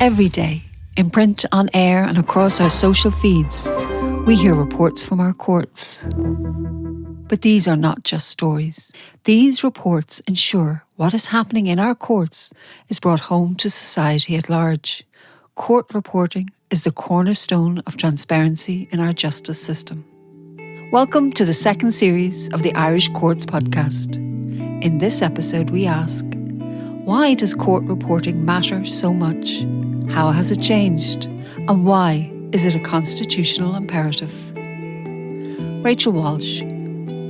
Every day, in print, on air and across our social feeds, we hear reports from our courts. But these are not just stories. These reports ensure what is happening in our courts is brought home to society at large. Court reporting is the cornerstone of transparency in our justice system. Welcome to the second series of the Irish Courts podcast. In this episode, we ask, why does court reporting matter so much? How has it changed? And why is it a constitutional imperative? Rachael Walsh,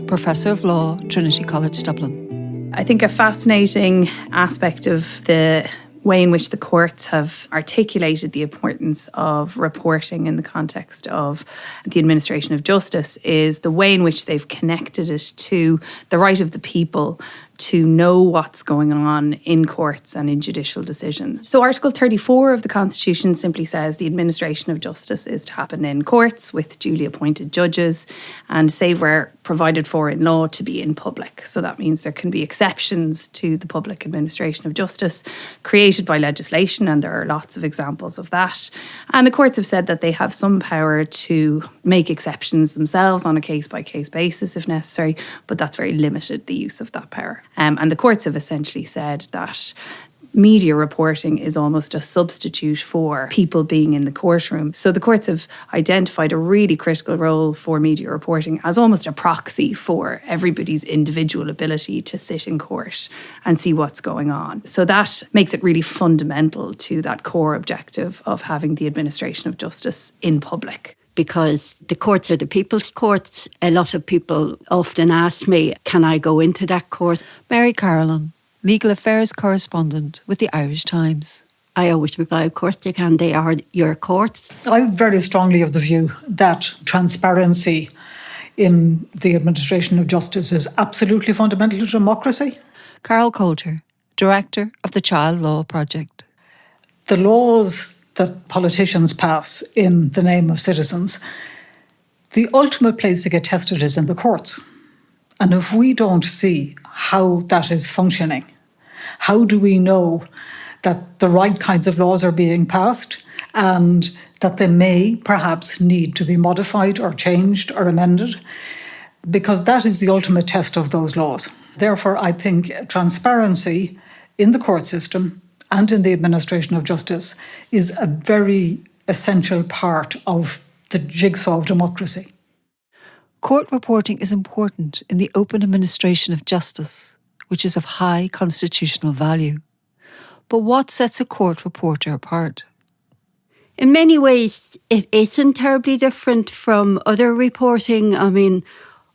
Professor of Law, Trinity College Dublin. I think a fascinating aspect of the way in which the courts have articulated the importance of reporting in the context of the administration of justice is the way in which they've connected it to the right of the people to know what's going on in courts and in judicial decisions. So Article 34 of the Constitution simply says the administration of justice is to happen in courts with duly appointed judges and save where provided for in law to be in public. So that means there can be exceptions to the public administration of justice created by legislation, and there are lots of examples of that. And the courts have said that they have some power to make exceptions themselves on a case-by-case basis if necessary, but that's very limited, the use of that power. And the courts have essentially said that media reporting is almost a substitute for people being in the courtroom. So the courts have identified a really critical role for media reporting as almost a proxy for everybody's individual ability to sit in court and see what's going on. So that makes it really fundamental to that core objective of having the administration of justice in public. Because the courts are the people's courts. A lot of people often ask me, can I go into that court? Mary Carolan, Legal Affairs Correspondent with the Irish Times. I always reply, of course they can. They are your courts. I'm very strongly of the view that transparency in the administration of justice is absolutely fundamental to democracy. Carol Coulter, Director of the Child Law Project. The laws that politicians pass in the name of citizens, the ultimate place to get tested is in the courts. And if we don't see how that is functioning, how do we know that the right kinds of laws are being passed and that they may perhaps need to be modified or changed or amended? Because that is the ultimate test of those laws. Therefore, I think transparency in the court system and in the administration of justice is a very essential part of the jigsaw of democracy. Court reporting is important in the open administration of justice, which is of high constitutional value. But what sets a court reporter apart? In many ways, it isn't terribly different from other reporting. I mean,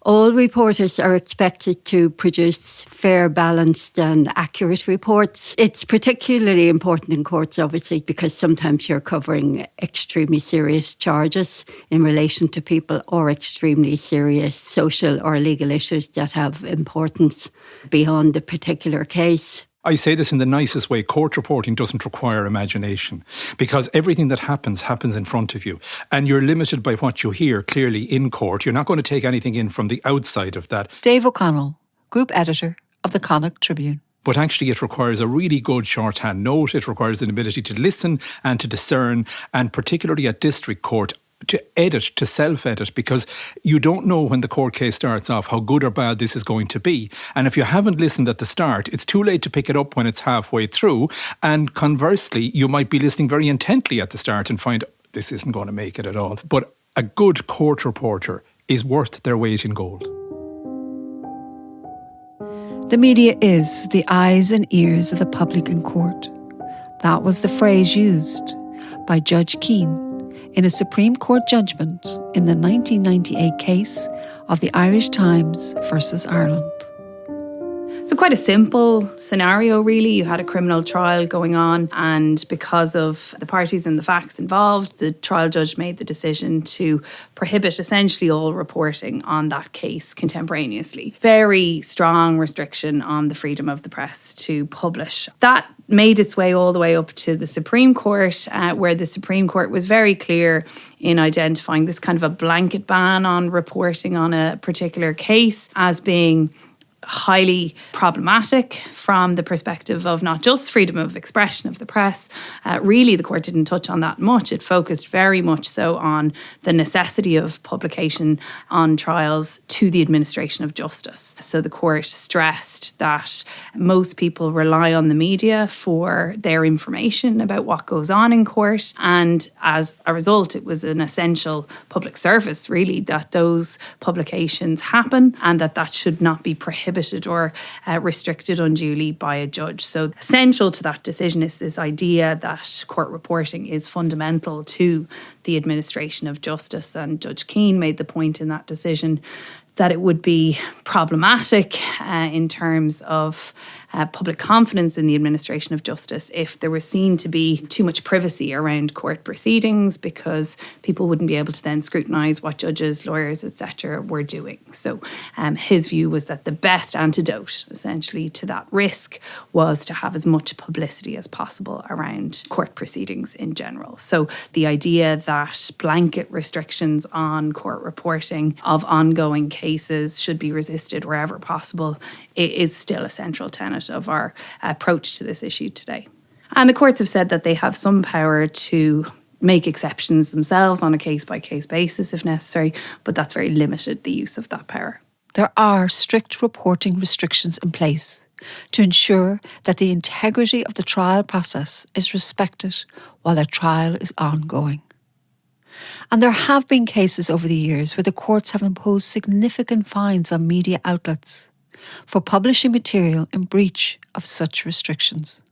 all reporters are expected to produce fair, balanced and accurate reports. It's particularly important in courts, obviously, because sometimes you're covering extremely serious charges in relation to people or extremely serious social or legal issues that have importance beyond the particular case. I say this in the nicest way, court reporting doesn't require imagination because everything that happens in front of you and you're limited by what you hear clearly in court. You're not going to take anything in from the outside of that. Dave O'Connell, Group Editor of the Connacht Tribune. But actually it requires a really good shorthand note. It requires an ability to listen and to discern, and particularly at district court, to edit, to self-edit, because you don't know when the court case starts off how good or bad this is going to be. And if you haven't listened at the start, it's too late to pick it up when it's halfway through. And conversely, you might be listening very intently at the start and find this isn't going to make it at all. But a good court reporter is worth their weight in gold. The media is the eyes and ears of the public in court. That was the phrase used by Judge Keane in a Supreme Court judgment in the 1998 case of the Irish Times versus Ireland. So quite a simple scenario, really. You had a criminal trial going on, and because of the parties and the facts involved, the trial judge made the decision to prohibit essentially all reporting on that case contemporaneously. Very strong restriction on the freedom of the press to publish. That made its way all the way up to the Supreme Court, where the Supreme Court was very clear in identifying this kind of a blanket ban on reporting on a particular case as being highly problematic from the perspective of not just freedom of expression of the press. Really, the court didn't touch on that much. It focused very much so on the necessity of publication on trials to the administration of justice. So the court stressed that most people rely on the media for their information about what goes on in court, and as a result, it was an essential public service, really, that those publications happen and that should not be prohibited or restricted unduly by a judge. So essential to that decision is this idea that court reporting is fundamental to the administration of justice, and Judge Keane made the point in that decision that it would be problematic in terms of public confidence in the administration of justice if there was seen to be too much privacy around court proceedings, because people wouldn't be able to then scrutinise what judges, lawyers, etc. were doing. So his view was that the best antidote, essentially, to that risk was to have as much publicity as possible around court proceedings in general. So the idea that blanket restrictions on court reporting of ongoing cases should be resisted wherever possible is still a central tenet of our approach to this issue today. And the courts have said that they have some power to make exceptions themselves on a case-by-case basis if necessary, but that's very limited, the use of that power. There are strict reporting restrictions in place to ensure that the integrity of the trial process is respected while a trial is ongoing. And there have been cases over the years where the courts have imposed significant fines on media outlets for publishing material in breach of such restrictions.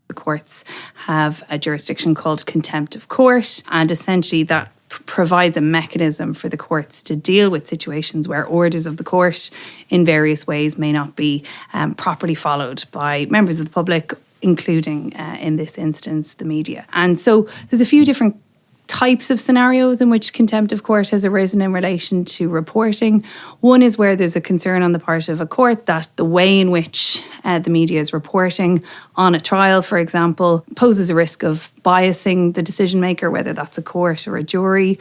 The courts have a jurisdiction called contempt of court, and essentially that provides a mechanism for the courts to deal with situations where orders of the court in various ways may not be properly followed by members of the public, including in this instance the media. And so there's a few different types of scenarios in which contempt of court has arisen in relation to reporting. One is where there's a concern on the part of a court that the way in which the media is reporting on a trial, for example, poses a risk of biasing the decision maker, whether that's a court or a jury.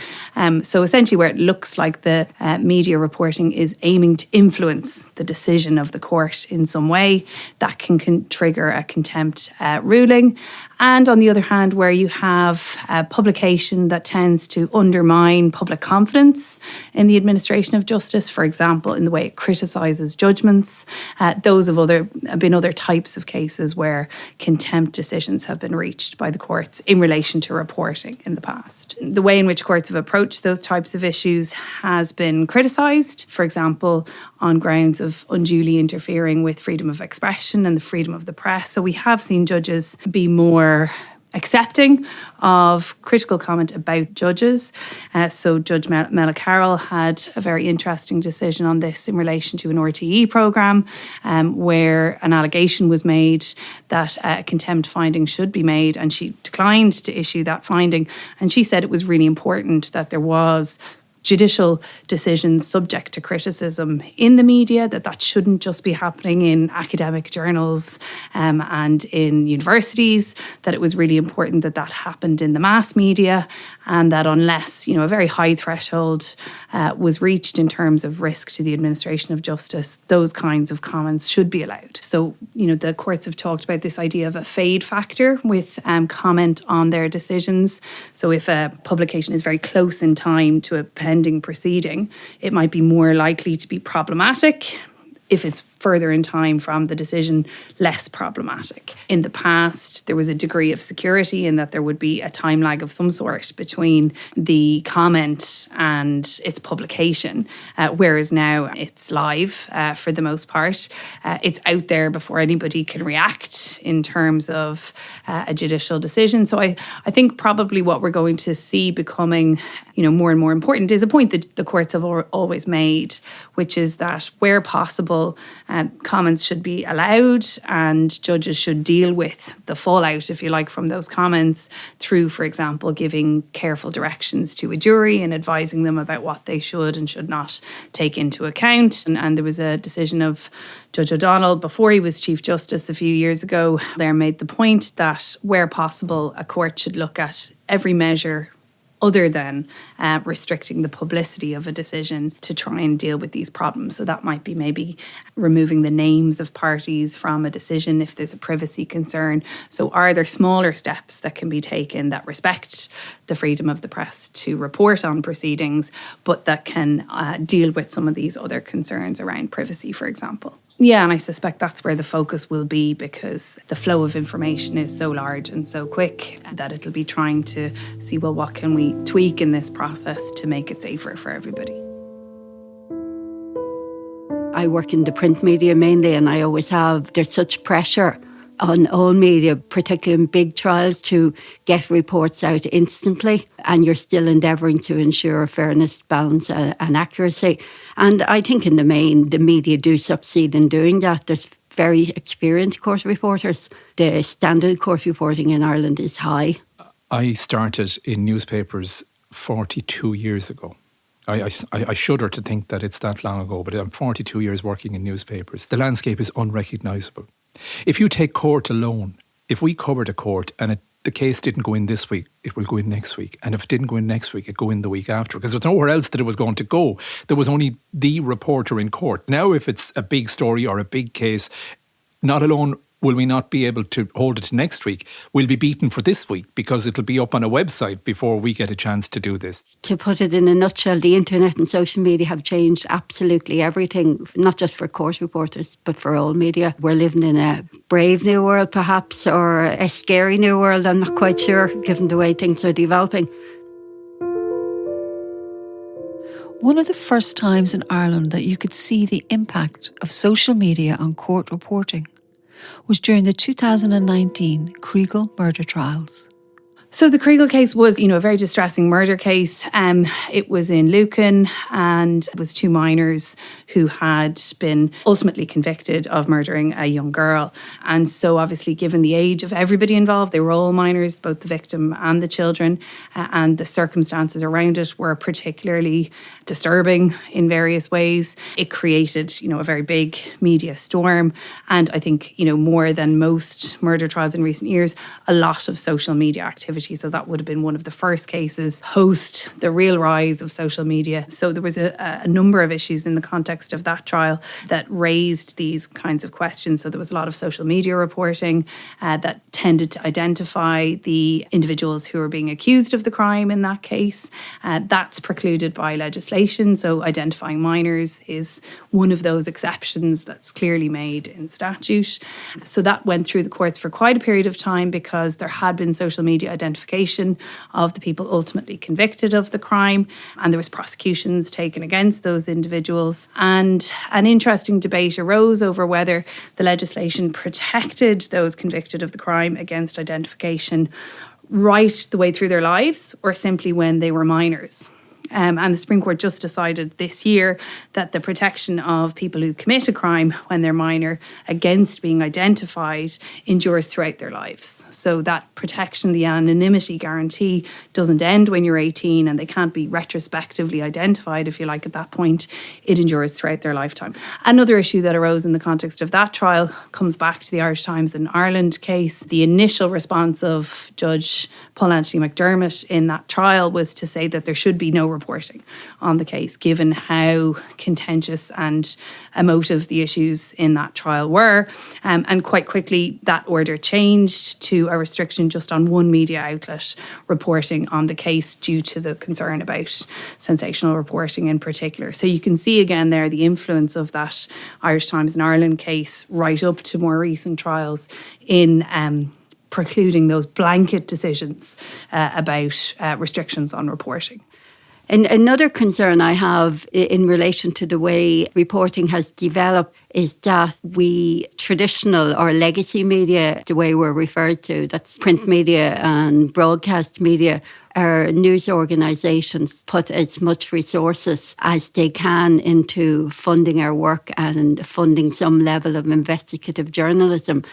So essentially where it looks like the media reporting is aiming to influence the decision of the court in some way, that can trigger a contempt ruling. And on the other hand, where you have a publication that tends to undermine public confidence in the administration of justice, for example, in the way it criticises judgments, those have been other types of cases where contempt decisions have been reached by the courts in relation to reporting in the past. The way in which courts have approached those types of issues has been criticised, for example, on grounds of unduly interfering with freedom of expression and the freedom of the press. So we have seen judges be more accepting of critical comment about judges. So Judge Mela Carroll had a very interesting decision on this in relation to an RTE programme where an allegation was made that a contempt finding should be made, and she declined to issue that finding. And she said it was really important that there was judicial decisions subject to criticism in the media, that shouldn't just be happening in academic journals and in universities, that it was really important that happened in the mass media, and that unless, a very high threshold was reached in terms of risk to the administration of justice, those kinds of comments should be allowed. So, the courts have talked about this idea of a fade factor with comment on their decisions. So if a publication is very close in time to a pending proceeding, it might be more likely to be problematic. If it's further in time from the decision, less problematic. In the past, there was a degree of security in that there would be a time lag of some sort between the comment and its publication, whereas now it's live for the most part. It's out there before anybody can react in terms of a judicial decision. So I think probably what we're going to see becoming more and more important is a point that the courts have always made, which is that where possible, comments should be allowed and judges should deal with the fallout, if you like, from those comments through, for example, giving careful directions to a jury and advising them about what they should and should not take into account. And there was a decision of Judge O'Donnell before he was Chief Justice a few years ago. There made the point that where possible, a court should look at every measure other than restricting the publicity of a decision to try and deal with these problems. So that might be maybe removing the names of parties from a decision if there's a privacy concern. So are there smaller steps that can be taken that respect the freedom of the press to report on proceedings, but that can deal with some of these other concerns around privacy, for example? Yeah, and I suspect that's where the focus will be, because the flow of information is so large and so quick that it'll be trying to see, well, what can we tweak in this process to make it safer for everybody? I work in the print media mainly, and I always have. There's such pressure on all media, particularly in big trials, to get reports out instantly, and you're still endeavouring to ensure fairness, balance and accuracy. And I think in the main, the media do succeed in doing that. There's very experienced court reporters. The standard of court reporting in Ireland is high. I started in newspapers 42 years ago. I shudder to think that it's that long ago, but I'm 42 years working in newspapers. The landscape is unrecognisable. If you take court alone, if we covered a court and the case didn't go in this week, it will go in next week. And if it didn't go in next week, it'd go in the week after, because there's nowhere else that it was going to go. There was only the reporter in court. Now, if it's a big story or a big case, not alone will we not be able to hold it next week, we'll be beaten for this week, because it'll be up on a website before we get a chance to do this. To put it in a nutshell, the internet and social media have changed absolutely everything, not just for court reporters, but for all media. We're living in a brave new world, perhaps, or a scary new world. I'm not quite sure, given the way things are developing. One of the first times in Ireland that you could see the impact of social media on court reporting was during the 2019 Kriegel murder trials. So the Kriegel case was, a very distressing murder case. It was in Lucan, and it was two minors who had been ultimately convicted of murdering a young girl. And so obviously, given the age of everybody involved, they were all minors, both the victim and the children, and the circumstances around it were particularly disturbing in various ways. It created, a very big media storm. And I think, more than most murder trials in recent years, a lot of social media activity. So that would have been one of the first cases post the real rise of social media. So there was a number of issues in the context of that trial that raised these kinds of questions. So there was a lot of social media reporting that tended to identify the individuals who were being accused of the crime in that case. That's precluded by legislation. So identifying minors is one of those exceptions that's clearly made in statute. So that went through the courts for quite a period of time, because there had been social media identification of the people ultimately convicted of the crime, and there was prosecutions taken against those individuals. And an interesting debate arose over whether the legislation protected those convicted of the crime against identification right the way through their lives, or simply when they were minors. And the Supreme Court just decided this year that the protection of people who commit a crime when they're minor against being identified endures throughout their lives. So that protection, the anonymity guarantee, doesn't end when you're 18, and they can't be retrospectively identified, if you like, at that point. It endures throughout their lifetime. Another issue that arose in the context of that trial comes back to the Irish Times in Ireland case. The initial response of Judge Paul Anthony McDermott in that trial was to say that there should be no reporting on the case, given how contentious and emotive the issues in that trial were. And quite quickly, that order changed to a restriction just on one media outlet reporting on the case, due to the concern about sensational reporting in particular. So you can see again there the influence of that Irish Times in Ireland case right up to more recent trials in precluding those blanket decisions about restrictions on reporting. And another concern I have in relation to the way reporting has developed is that traditional or legacy media, the way we're referred to, that's print media and broadcast media, our news organisations put as much resources as they can into funding our work and funding some level of investigative journalism.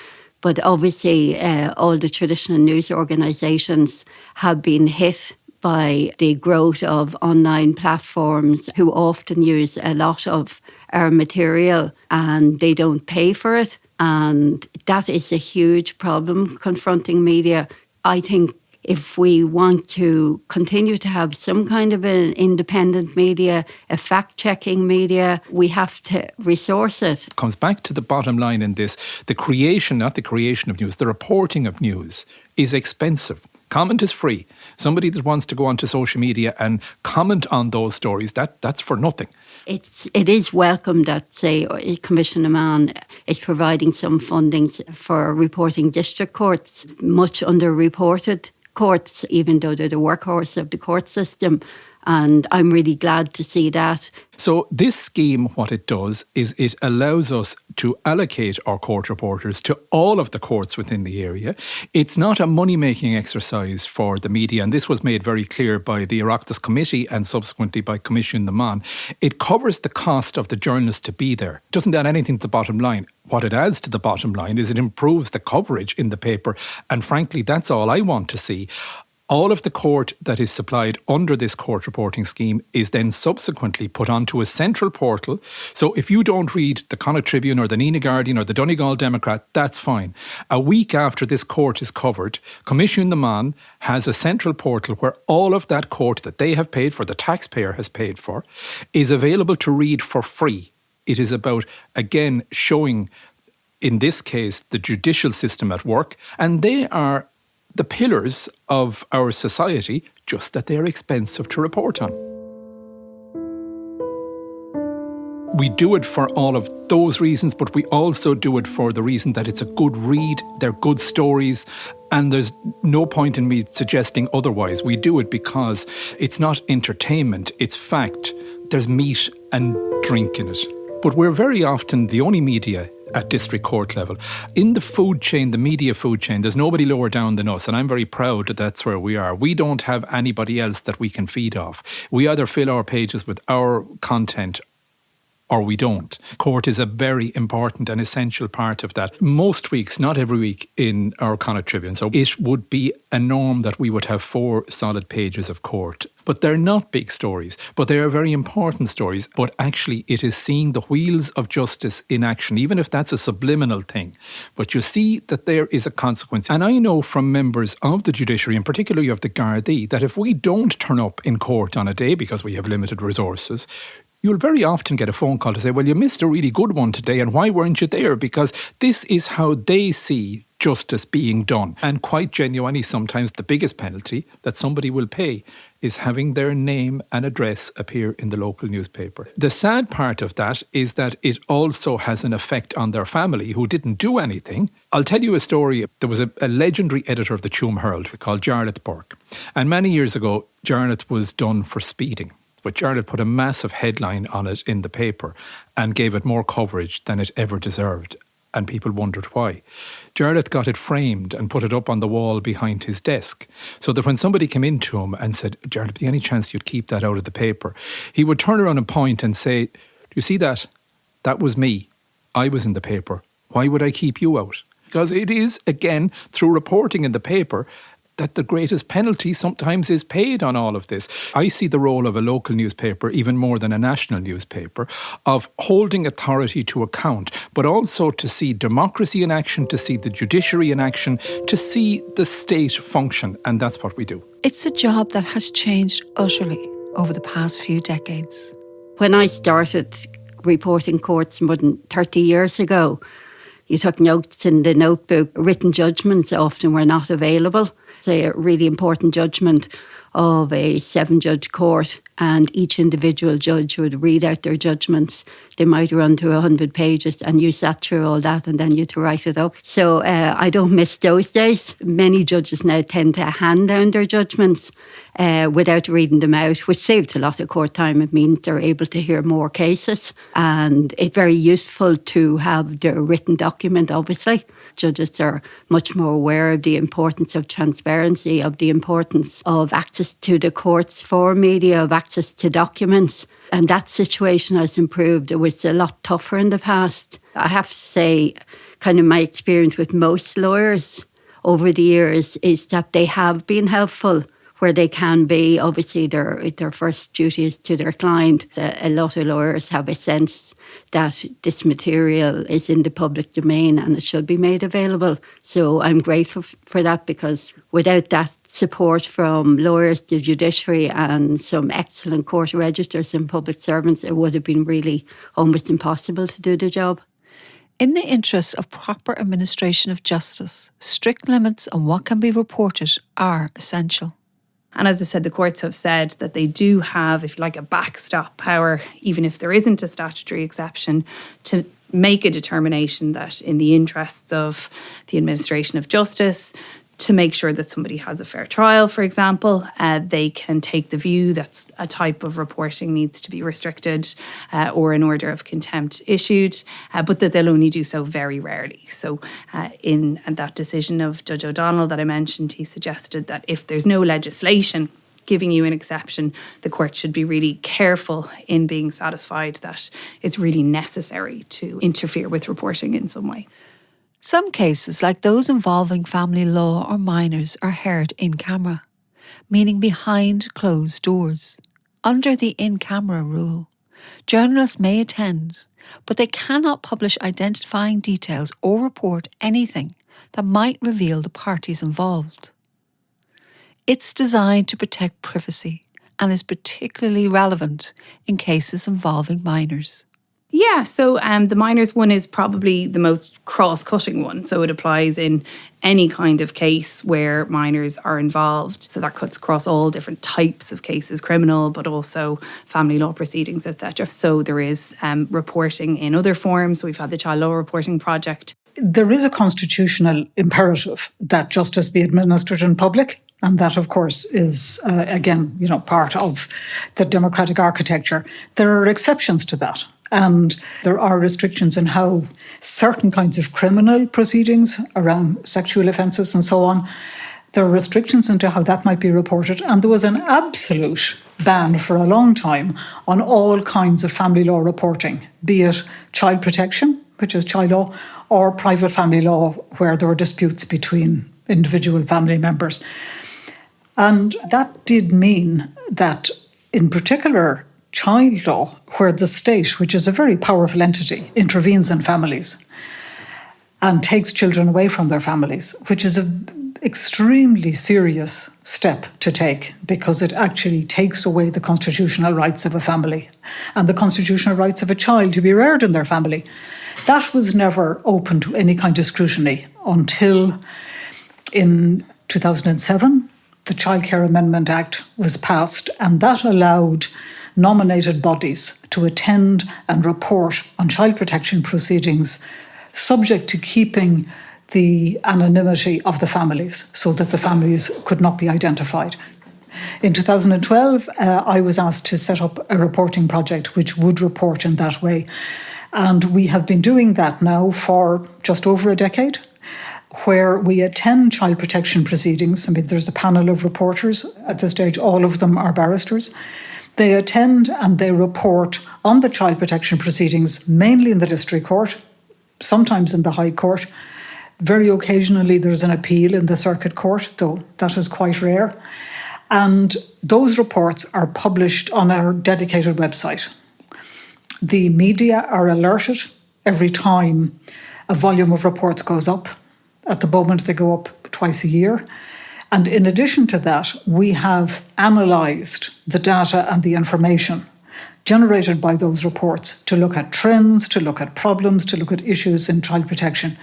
But obviously, all the traditional news organisations have been hit by the growth of online platforms, who often use a lot of our material and they don't pay for it. And that is a huge problem confronting media. I think if we want to continue to have some kind of an independent media, a fact-checking media, we have to resource it. It comes back to the bottom line in this. The creation, not the creation of news, the reporting of news is expensive. Comment is free. Somebody that wants to go onto social media and comment on those stories, that's for nothing. It is welcome that, say, Commissioner Mann is providing some fundings for reporting district courts, much underreported courts, even though they're the workhorse of the court system. And I'm really glad to see that. So this scheme, what it does is it allows us to allocate our court reporters to all of the courts within the area. It's not a money-making exercise for the media, and this was made very clear by the Oireachtas Committee and subsequently by Commissioner Mann. It covers the cost of the journalist to be there. It doesn't add anything to the bottom line. What it adds to the bottom line is it improves the coverage in the paper, and frankly, that's all I want to see. All of the court that is supplied under this court reporting scheme is then subsequently put onto a central portal. So if you don't read the Connacht Tribune or the Nenagh Guardian or the Donegal Democrat, that's fine. A week after this court is covered, Commissioner Mann has a central portal where all of that court that they have paid for, the taxpayer has paid for, is available to read for free. It is about, again, showing, in this case, the judicial system at work, and they are the pillars of our society, just that they're expensive to report on. We do it for all of those reasons, but we also do it for the reason that it's a good read, they're good stories, and there's no point in me suggesting otherwise. We do it because it's not entertainment, it's fact. There's meat and drink in it. But we're very often the only media at district court level. In the food chain, the media food chain, there's nobody lower down than us, and I'm very proud that that's where we are. We don't have anybody else that we can feed off. We either fill our pages with our content or we don't. Court is a very important and essential part of that. Most weeks, not every week, in our Connacht Tribune. So it would be a norm that we would have 4 solid pages of court. But they're not big stories, but they are very important stories. But actually, it is seeing the wheels of justice in action, even if that's a subliminal thing. But you see that there is a consequence. And I know from members of the judiciary, and particularly of the Gardaí, that if we don't turn up in court on a day because we have limited resources, you'll very often get a phone call to say, well, you missed a really good one today, and why weren't you there? Because this is how they see justice being done. And quite genuinely, sometimes the biggest penalty that somebody will pay is having their name and address appear in the local newspaper. The sad part of that is that it also has an effect on their family who didn't do anything. I'll tell you a story. There was a legendary editor of the Tuam Herald called Jarlath Burke. And many years ago, Jarlath was done for speeding. But Jarlath put a massive headline on it in the paper and gave it more coverage than it ever deserved. And people wondered why. Jarlath got it framed and put it up on the wall behind his desk, so that when somebody came into him and said, Jarlath, any chance you'd keep that out of the paper? He would turn around and point and say, do you see that? That was me. I was in the paper. Why would I keep you out? Because it is, again, through reporting in the paper, that the greatest penalty sometimes is paid on all of this. I see the role of a local newspaper, even more than a national newspaper, of holding authority to account, but also to see democracy in action, to see the judiciary in action, to see the state function, and that's what we do. It's a job that has changed utterly over the past few decades. When I started reporting courts more than 30 years ago, you took notes in the notebook. Written judgments often were not available. Say a really important judgment of a 7-judge court, and each individual judge would read out their judgments. They might run to 100 pages, and you sat through all that and then you had to write it up. So I don't miss those days. Many judges now tend to hand down their judgments without reading them out, which saves a lot of court time. It means they're able to hear more cases, and it's very useful to have the written document, obviously. Judges are much more aware of the importance of transparency, of the importance of access to the courts for media, of access to documents. And that situation has improved. It was a lot tougher in the past. I have to say, kind of my experience with most lawyers over the years is that they have been helpful where they can be. Obviously, their first duty is to their client. A lot of lawyers have a sense that this material is in the public domain and it should be made available. So I'm grateful for that, because without that support from lawyers, the judiciary and some excellent court registers and public servants, it would have been really almost impossible to do the job. In the interest of proper administration of justice, strict limits on what can be reported are essential. And as I said, the courts have said that they do have, if you like, a backstop power, even if there isn't a statutory exception, to make a determination that in the interests of the administration of justice, to make sure that somebody has a fair trial, for example, they can take the view that a type of reporting needs to be restricted or an order of contempt issued, but that they'll only do so very rarely. So in that decision of Judge O'Donnell that I mentioned, he suggested that if there's no legislation giving you an exception, the court should be really careful in being satisfied that it's really necessary to interfere with reporting in some way. Some cases, like those involving family law or minors, are heard in camera, meaning behind closed doors. Under the in-camera rule, journalists may attend, but they cannot publish identifying details or report anything that might reveal the parties involved. It's designed to protect privacy and is particularly relevant in cases involving minors. Yeah, so the minors one is probably the most cross-cutting one. So it applies in any kind of case where minors are involved. So that cuts across all different types of cases, criminal, but also family law proceedings, etc. So there is reporting in other forms. We've had the Child Law Reporting Project. There is a constitutional imperative that justice be administered in public. And that, of course, is, again, part of the democratic architecture. There are exceptions to that. And there are restrictions in how certain kinds of criminal proceedings around sexual offences and so on, there are restrictions into how that might be reported. And there was an absolute ban for a long time on all kinds of family law reporting, be it child protection, which is child law, or private family law, where there were disputes between individual family members. And that did mean that, in particular, child law, where the state, which is a very powerful entity, intervenes in families and takes children away from their families, which is an extremely serious step to take, because it actually takes away the constitutional rights of a family and the constitutional rights of a child to be reared in their family. That was never open to any kind of scrutiny until in 2007, the Child Care Amendment Act was passed, and that allowed nominated bodies to attend and report on child protection proceedings, subject to keeping the anonymity of the families so that the families could not be identified. In 2012, I was asked to set up a reporting project which would report in that way. And we have been doing that now for just over a decade, where we attend child protection proceedings. I mean, there's a panel of reporters at this stage, all of them are barristers. They attend and they report on the child protection proceedings, mainly in the district court, sometimes in the High Court. Very occasionally there's an appeal in the Circuit Court, though that is quite rare. And those reports are published on our dedicated website. The media are alerted every time a volume of reports goes up. At the moment, they go up twice a year. And in addition to that, we have analysed the data and the information generated by those reports to look at trends, to look at problems, to look at issues in child protection.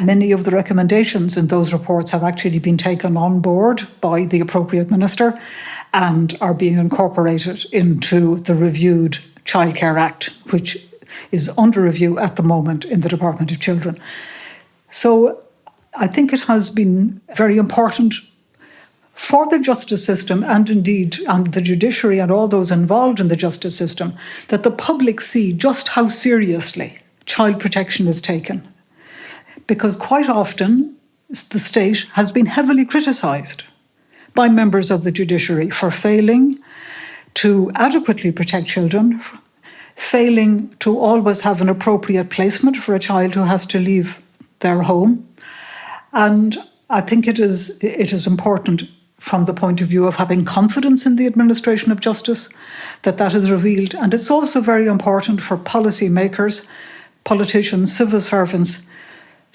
Many of the recommendations in those reports have actually been taken on board by the appropriate minister and are being incorporated into the reviewed Child Care Act, which is under review at the moment in the Department of Children. So I think it has been very important for the justice system and indeed the judiciary and all those involved in the justice system that the public see just how seriously child protection is taken. Because quite often the state has been heavily criticised by members of the judiciary for failing to adequately protect children, failing to always have an appropriate placement for a child who has to leave their home. And I think it is important from the point of view of having confidence in the administration of justice, that is revealed. And it's also very important for policy makers, politicians, civil servants,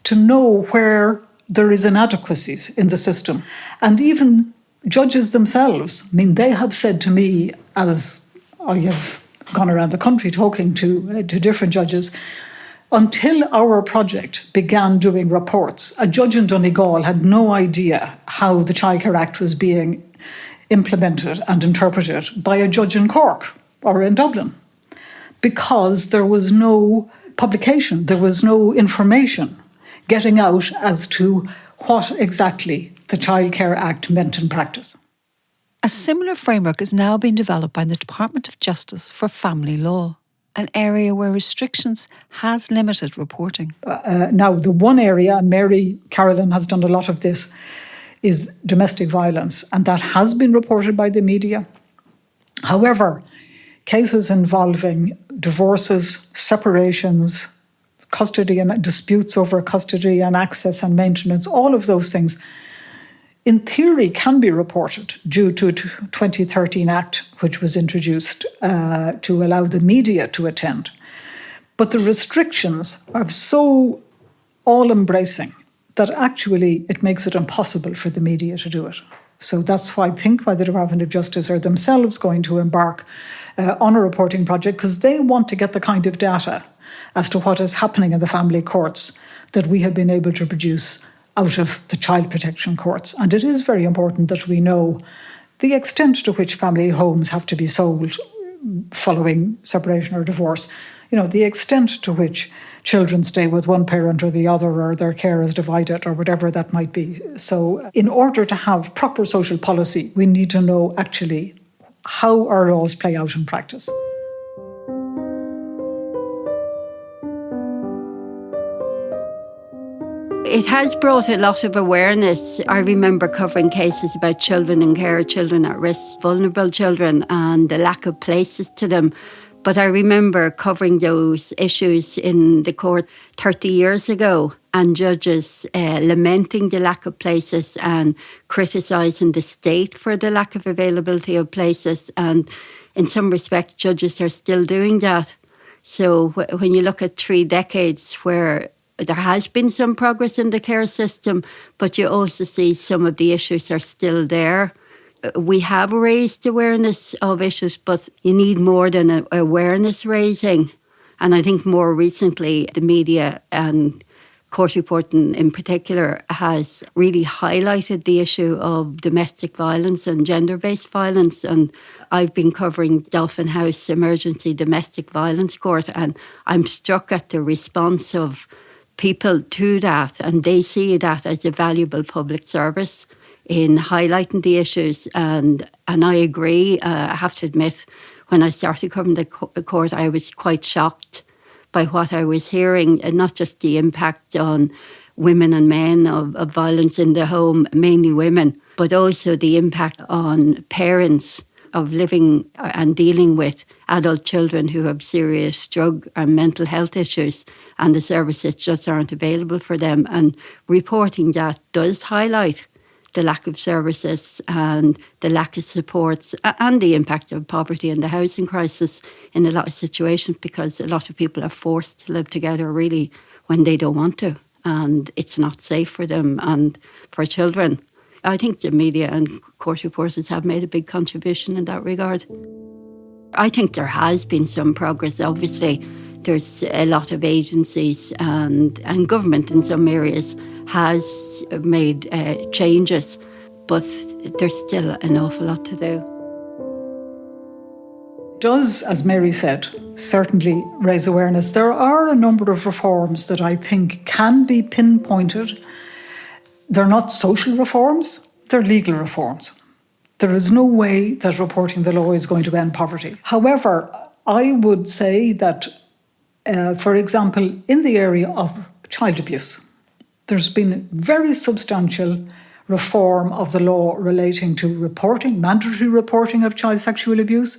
to know where there is inadequacies in the system. And even judges themselves, I mean, they have said to me, as I have gone around the country talking to different judges, until our project began doing reports, a judge in Donegal had no idea how the Child Care Act was being implemented and interpreted by a judge in Cork or in Dublin, because there was no publication, there was no information getting out as to what exactly the Child Care Act meant in practice. A similar framework is now being developed by the Department of Justice for family law, an area where restrictions has limited reporting. Now, the one area, and Carolan has done a lot of this, is domestic violence, and that has been reported by the media. However, cases involving divorces, separations, custody and disputes over custody and access and maintenance, all of those things, in theory, can be reported due to a 2013 Act, which was introduced to allow the media to attend. But the restrictions are so all-embracing that actually it makes it impossible for the media to do it. So that's why I think why the Department of Justice are themselves going to embark on a reporting project, because they want to get the kind of data as to what is happening in the family courts that we have been able to produce out of the child protection courts. And it is very important that we know the extent to which family homes have to be sold following separation or divorce, the extent to which children stay with one parent or the other, or their care is divided, or whatever that might be. So in order to have proper social policy, we need to know actually how our laws play out in practice. It has brought a lot of awareness. I remember covering cases about children in care, children at risk, vulnerable children, and the lack of places to them. But I remember covering those issues in the court 30 years ago, and judges lamenting the lack of places and criticising the state for the lack of availability of places. And in some respects, judges are still doing that. So when you look at 3 decades where there has been some progress in the care system, but you also see some of the issues are still there. We have raised awareness of issues, but you need more than awareness raising. And I think more recently, the media and court reporting in particular has really highlighted the issue of domestic violence and gender-based violence. And I've been covering Dolphin House Emergency Domestic Violence Court, and I'm struck at the response of people to that, and they see that as a valuable public service in highlighting the issues. And I agree. I have to admit, when I started covering the court, I was quite shocked by what I was hearing, and not just the impact on women and men of violence in the home, mainly women, but also the impact on parents of living and dealing with adult children who have serious drug and mental health issues, and the services just aren't available for them. And reporting that does highlight the lack of services and the lack of supports and the impact of poverty and the housing crisis in a lot of situations, because a lot of people are forced to live together really when they don't want to, and it's not safe for them and for children. I think the media and court reporters have made a big contribution in that regard. I think there has been some progress. Obviously, there's a lot of agencies and government in some areas has made changes, but there's still an awful lot to do. It does, as Mary said, certainly raise awareness. There are a number of reforms that I think can be pinpointed. They're not social reforms, they're legal reforms. There is no way that reporting the law is going to end poverty. However, I would say that, for example, in the area of child abuse, there's been very substantial reform of the law relating to reporting, mandatory reporting of child sexual abuse.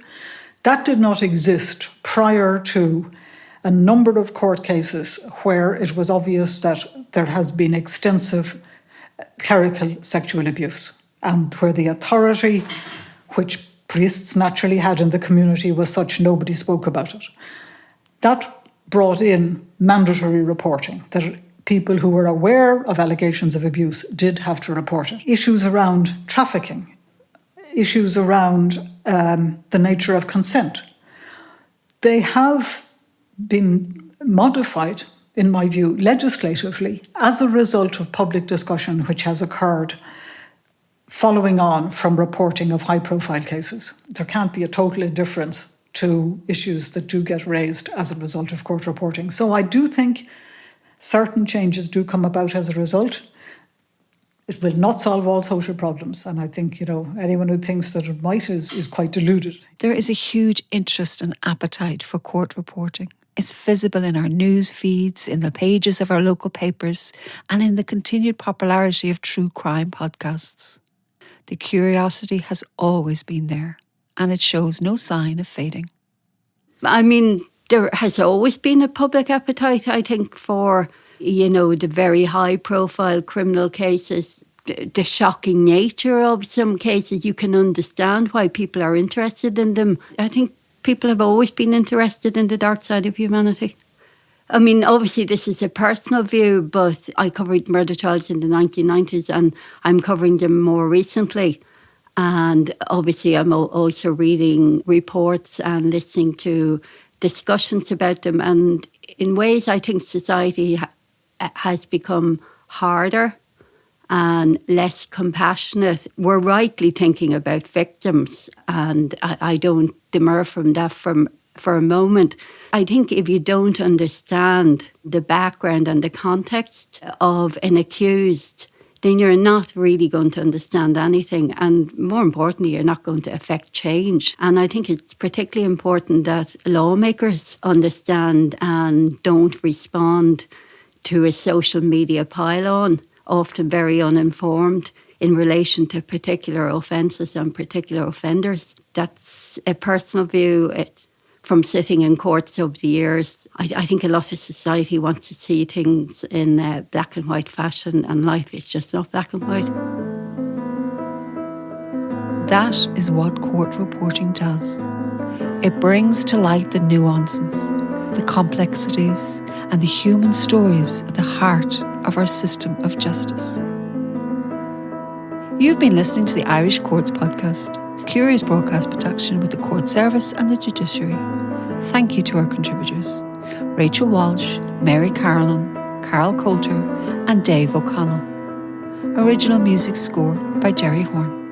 That did not exist prior to a number of court cases where it was obvious that there has been extensive clerical sexual abuse. and where the authority, which priests naturally had in the community, was such nobody spoke about it. That brought in mandatory reporting, that people who were aware of allegations of abuse did have to report it. Issues around trafficking, issues around the nature of consent, they have been modified, in my view, legislatively as a result of public discussion which has occurred following on from reporting of high-profile cases. There can't be a total indifference to issues that do get raised as a result of court reporting. So I do think certain changes do come about as a result. It will not solve all social problems. And I think, anyone who thinks that it might is quite deluded. There is a huge interest and appetite for court reporting. It's visible in our news feeds, in the pages of our local papers, and in the continued popularity of true crime podcasts. The curiosity has always been there, and it shows no sign of fading. I mean, there has always been a public appetite, I think, for, the very high-profile criminal cases, the shocking nature of some cases. You can understand why people are interested in them. I think people have always been interested in the dark side of humanity. I mean, obviously this is a personal view, but I covered murder trials in the 1990s and I'm covering them more recently. And obviously I'm also reading reports and listening to discussions about them. And in ways I think society has become harder and less compassionate. We're rightly thinking about victims, and I don't demur from that for a moment. I think if you don't understand the background and the context of an accused, then you're not really going to understand anything. And more importantly, you're not going to affect change. And I think it's particularly important that lawmakers understand and don't respond to a social media pile-on, often very uninformed, in relation to particular offences and particular offenders. That's a personal view. From sitting in courts over the years, I think a lot of society wants to see things in black and white fashion, and life is just not black and white. That is what court reporting does. It brings to light the nuances, the complexities, and the human stories at the heart of our system of justice. You've been listening to the Irish Courts podcast, curious broadcast production with the Court Service and the Judiciary. Thank you to our contributors, Rachael Walsh, Mary Carolan, Carol Coulter, and Dave O'Connell. Original music score by Jerry Horn.